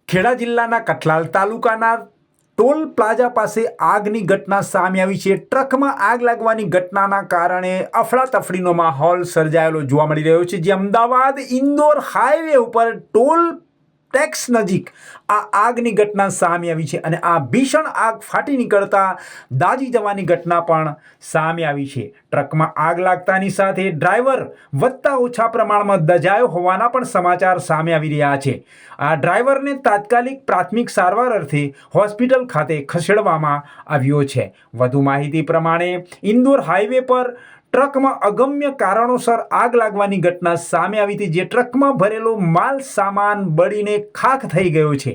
ખેડા જિલ્લાના કઠલાલ તાલુકાના toll plaza પાસે આગની ઘટના સામે આવી છે। ટ્રકમાં આગ લાગવાની ઘટનાના કારણે અફડાતફડીનો માહોલ સર્જાયેલો જોવા મળી રહ્યો છે। જે અમદાવાદ ઇન્દોર હાઈવે ઉપર ટોલ ટેક્સ નજીક આ આગની ઘટના સામે આવી છે અને આ ભીષણ આગ ફાટી નીકળતા દાઝી જવાની ઘટના પણ સામે આવી છે। ટ્રકમાં આગ લાગતાની સાથે ડ્રાઈવર વધતા ઓછા પ્રમાણમાં દઝાયો હોવાના પણ સમાચાર સામે આવી રહ્યા છે। આ ડ્રાઈવરને તાત્કાલિક પ્રાથમિક સારવાર અર્થે હોસ્પિટલ ખાતે ખસેડવામાં આવ્યો છે। વધુ માહિતી પ્રમાણે ઇન્દોર હાઈવે પર ટ્રકમાં અગમ્ય કારણોસર આગ લાગવાની ઘટના સામે આવી હતી। જે ટ્રકમાં ભરેલો માલ સામાન બળીને ખાખ થઈ ગયો છે।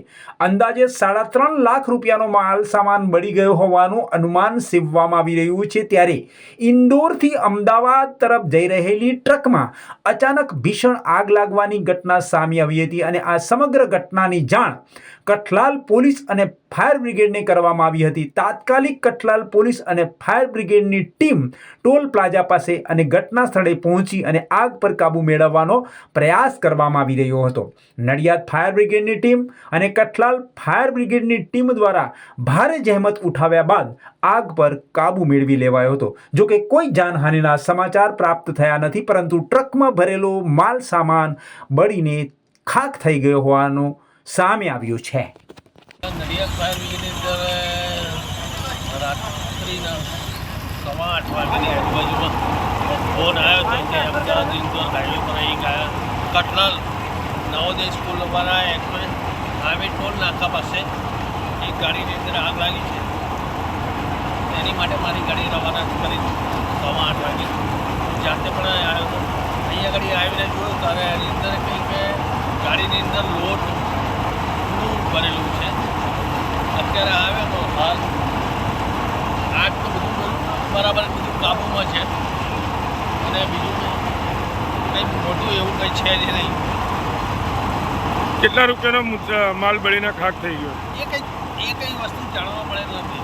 અંદાજે 3.5 લાખ રૂપિયાનો માલ સામાન બળી ગયો હોવાનું અનુમાન સેવવામાં આવી રહ્યું છે। ત્યારે ઇન્દોરથી અમદાવાદ તરફ જઈ રહેલી ટ્રકમાં અચાનક ભીષણ આગ લાગવાની ઘટના સામે આવી હતી અને આ સમગ્ર ઘટનાની જાણ કઠલાલ પોલીસ અને ફાયર બ્રિગેડને કરવામાં આવી હતી। તાત્કાલિક કઠલાલ પોલીસ અને ફાયર બ્રિગેડની ટીમ ટોલ પ્લાઝા પાસે અને ઘટના સ્થળે પહોંચી અને આગ પર કાબુ મેળવવાનો પ્રયાસ કરવામાં આવી રહ્યો હતો। નડિયાદ ફાયર બ્રિગેડની ટીમ અને કઠલાલ ફાયર બ્રિગેડની ટીમ દ્વારા ભારે જહેમત ઉઠાવ્યા બાદ આગ પર કાબુ મેળવી લેવાયો હતો। જો કે કોઈ જાનહાનિના સમાચાર પ્રાપ્ત થયા નથી, પરંતુ ટ્રકમાં ભરેલો માલ સામાન બળીને ખાખ થઈ ગયો હોવાનું સામે આવ્યું છે। નડિયાદ ફાયર બ્રિગેડની અંદર રાત્રિના 8:15 વાગ્યાની આજુબાજુમાં ફોન આવ્યો હતો કે અમદાવાદ ઇન્દોર હાઈવે પર એક કઠલાલ નવોદય સ્કૂલ વાળા એક્સપ્રેસ હાઈવે ટોલ નાકા પાસે એક ગાડીની અંદર આગ લાગી છે। એની માટે મારી ગાડી રવાના કરી 8:15 વાગે જાતે પણ આવ્યો હતો। અહીંયા ગાડી આવીને જોયું ત્યારે એની અંદર કંઈક ગાડીની અંદર લોટ ભરેલું છે। અત્યારે આવ્યો તો હાલ આગ તો બધું બરાબર બધું કાબૂમાં છે અને બીજું કંઈ મોટું એવું કંઈ છે જ નહીં। કેટલા રૂપિયાનો માલ બળીને ખાખ થઈ ગયો? એ કંઈ વસ્તુ જાણવા મળે નથી।